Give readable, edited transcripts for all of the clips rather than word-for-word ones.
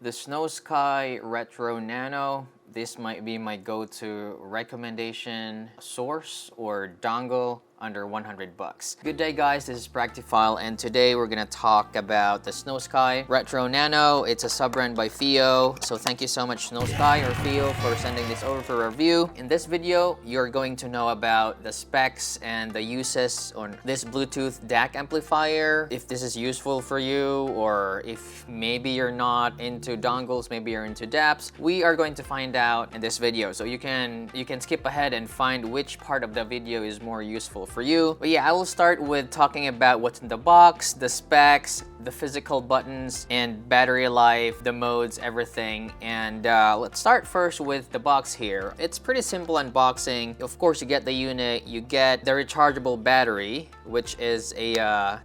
The Snowsky Retro Nano. This might be my go-to recommendation source or dongle under 100 bucks. Good day guys, this is Practiphile and today we're gonna talk about the Snowsky Retro Nano. It's a sub-brand by FiiO. So thank you so much Snowsky or FiiO for sending this over for review. In this video, you're going to know about the specs and the uses on this Bluetooth DAC amplifier, if this is useful for you or if maybe you're not into dongles, maybe you're into DAPs. We are going to find out in this video. So you can skip ahead and find which part of the video is more useful for you. But yeah, I will start with talking about what's in the box, the specs, the physical buttons, and battery life, the modes, everything. And let's start first with the box here. It's pretty simple unboxing. Of course, you get the unit, you get the rechargeable battery, which is a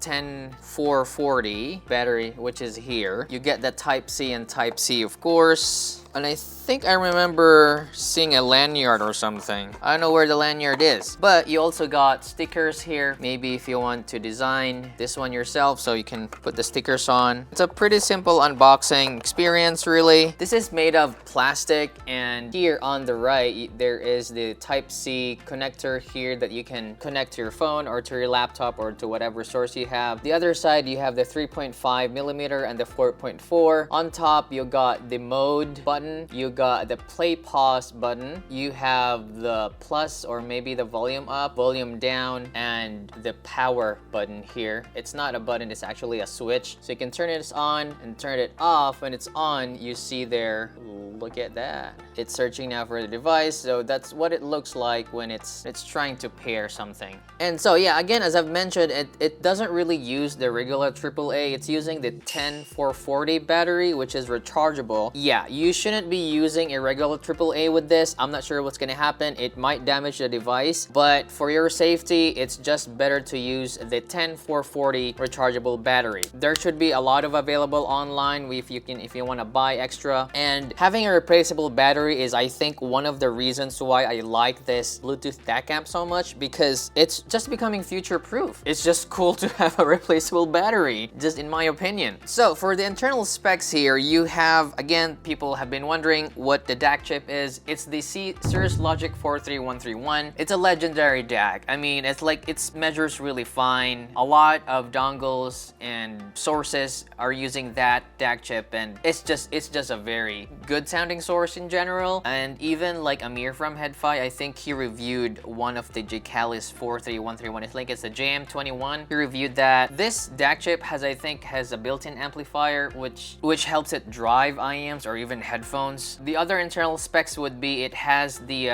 10440 battery, which is here. You get the Type-C and Type-C, of course. And I think I remember seeing a lanyard or something. I don't know where the lanyard is. But you also got stickers here. Maybe if you want to design this one yourself, so you can put the stickers on. It's a pretty simple unboxing experience, really. This is made of plastic, and here on the right, there is the Type-C connector here that you can connect to your phone or to your laptop or to whatever source you have. The other side, you have the 3.5mm and the 4.4. On top, you got the mode button. You got the play pause button. You have the plus or maybe the volume up, volume down, and the power button here. It's not a button, it's actually a switch. So you can turn it on and turn it off. When it's on, you see there, look at that. It's searching now for the device. So that's what it looks like when it's trying to pair something. And so yeah, again, as I've mentioned, it doesn't really use the regular AAA. It's using the 10440 battery, which is rechargeable. Yeah, you shouldn't be using a regular AAA with this. I'm not sure what's gonna happen. It might damage the device, but for your safety, it's just better to use the 10440 rechargeable battery. There should be a lot of available online if you want to buy extra. And having a replaceable battery is, I think, one of the reasons why I like this Bluetooth DAC amp so much, because it's just becoming future-proof. It's just cool to have a replaceable battery, just in my opinion. So for the internal specs here, you have, again, people have been wondering what the DAC chip is. It's the Cirrus Logic 43131. It's a legendary DAC. I mean, it measures really fine. A lot of dongles and sources are using that DAC chip, and it's just a very good sounding source in general. And even like Amir from Headphone, I think he reviewed one of the Jcalis 43131. I think it's the JM21. He reviewed that. This DAC chip has a built-in amplifier which helps it drive IEMs or even headphones. The other internal specs would be it has the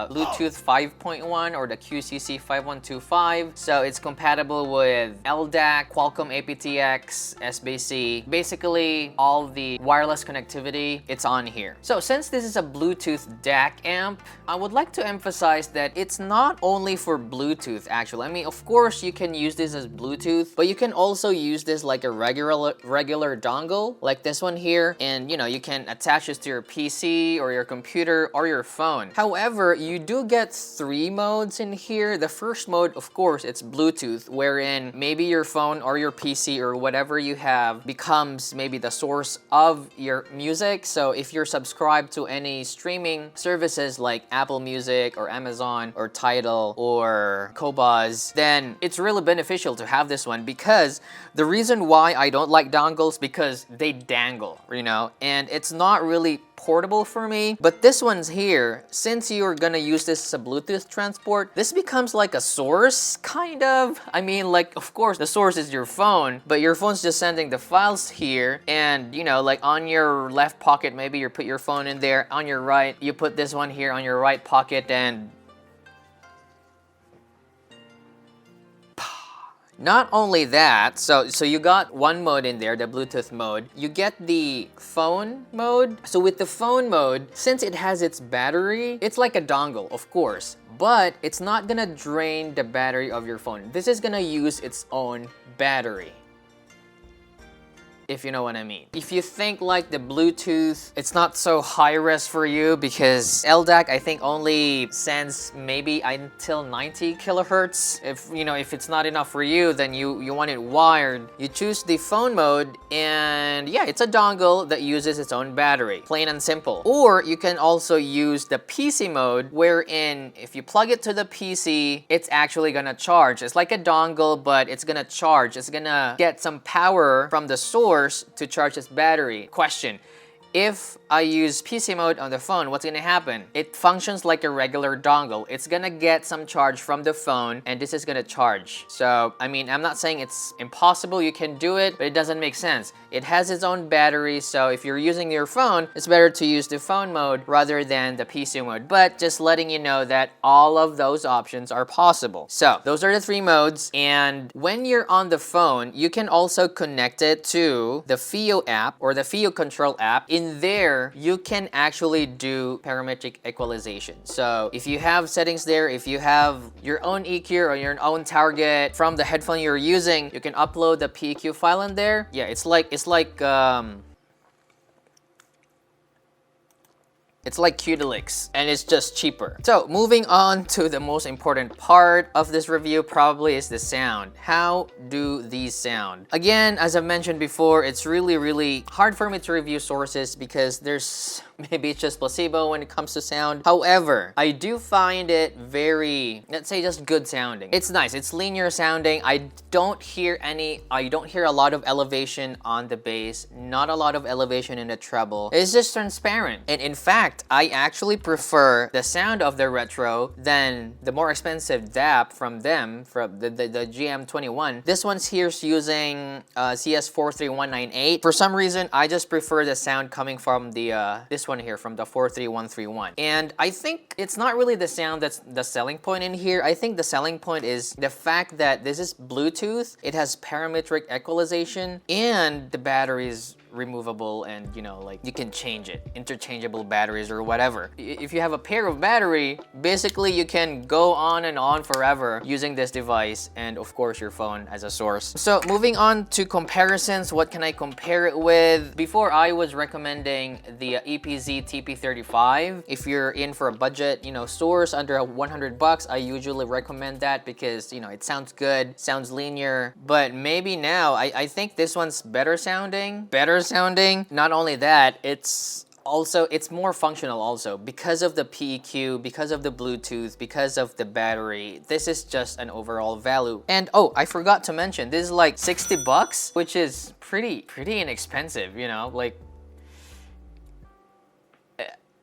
Bluetooth 5.1 or the QCC 5125. So it's compatible with LDAC, Qualcomm aptX, SBC. Basically, all the wireless connectivity, it's on here. So since this is a Bluetooth DAC amp, I would like to emphasize that it's not only for Bluetooth actually. I mean, of course you can use this as Bluetooth, but you can also use this like a regular dongle, like this one here, and you can attach this to your PC or your computer or your phone. However, you do get 3 modes in here. The first mode, of course, it's Bluetooth, wherein maybe your phone or your PC or whatever you have becomes maybe the source of your music. So if you're subscribed to any streaming services like Apple Music or Amazon or Tidal or Qobuz, then it's really beneficial to have this one, because the reason why I don't like dongles because they dangle, and it's not really portable for me. But this one's here, since you're gonna use this as a Bluetooth transport, this becomes like a source, kind of. I mean, like, of course, the source is your phone, but your phone's just sending the files here, and like on your left pocket, maybe you put your phone in there. On your right, you put this one here on your right pocket, and not only that, so you got one mode in there, the Bluetooth mode. You get the phone mode. So with the phone mode, since it has its battery, it's like a dongle, of course, but it's not gonna drain the battery of your phone. This is gonna use its own battery. if you know what I mean. If you think like the Bluetooth, it's not so high res for you because LDAC I think only sends maybe until 90 kilohertz. If it's not enough for you, then you want it wired. You choose the phone mode, and yeah, it's a dongle that uses its own battery, plain and simple. Or you can also use the PC mode, wherein if you plug it to the PC, it's actually gonna charge. It's like a dongle, but it's gonna charge. It's gonna get some power from the source to charge its battery. Question: if I use PC mode on the phone, what's gonna happen? It functions like a regular dongle. It's gonna get some charge from the phone, and this is gonna charge. So, I mean, I'm not saying it's impossible, you can do it, but it doesn't make sense. It has its own battery, so if you're using your phone, it's better to use the phone mode rather than the PC mode. But just letting you know that all of those options are possible. So, those are the 3 modes, and when you're on the phone, you can also connect it to the FiiO app or the FiiO control app. In there, you can actually do parametric equalization. So if you have settings there, if you have your own EQ or your own target from the headphone you're using, you can upload the PEQ file in there. Yeah, it's like Qdelix, and it's just cheaper. So moving on to the most important part of this review probably is the sound. How do these sound? Again, as I mentioned before, it's really hard for me to review sources because there's maybe it's just placebo when it comes to sound. However, I do find it very, let's say, just good sounding. It's nice, it's linear sounding. I don't hear a lot of elevation on the bass, not a lot of elevation in the treble. It's just transparent. And in fact, I actually prefer the sound of the Retro than the more expensive DAP from them, from the GM21. This one's here's using CS43198. For some reason, I just prefer the sound coming from the this one here, from the 43131. And I think it's not really the sound that's the selling point in here. I think the selling point is the fact that this is Bluetooth, it has parametric equalization, and the battery is removable, and like you can change it, interchangeable batteries or whatever. If you have a pair of battery, basically you can go on and on forever using this device, and of course your phone as a source. So moving on to comparisons, what can I compare it with? Before, I was recommending the EPZ TP35. If you're in for a budget source under 100 bucks, I usually recommend that because it sounds good, sounds linear. But maybe now I think this one's better sounding. Not only that, it's more functional also because of the PEQ, because of the Bluetooth, because of the battery. This is just an overall value. And oh, I forgot to mention, this is like 60 bucks, which is pretty inexpensive, like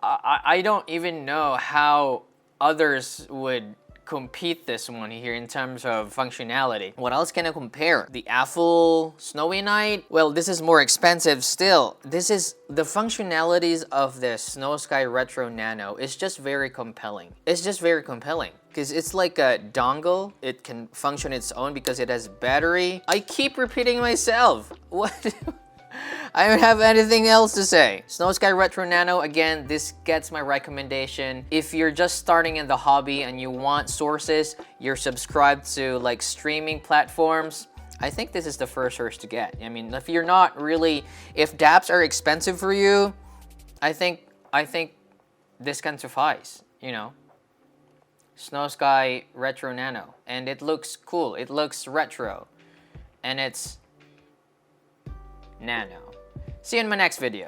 I don't even know how others would compete this one here in terms of functionality. What else can I compare? The Apple Snowy Night? Well, this is more expensive still. This is the functionalities of the Snowsky Retro Nano. It's just very compelling. Because it's like a dongle. It can function its own because it has battery. I keep repeating myself. What? I don't have anything else to say. Snowsky Retro Nano, again, this gets my recommendation. If you're just starting in the hobby and you want sources, you're subscribed to like streaming platforms, I think this is the first source to get. I mean, if you're not really, if DAPs are expensive for you, I think this can suffice, Snowsky Retro Nano. And it looks cool, it looks retro, and it's Nano. See you in my next video.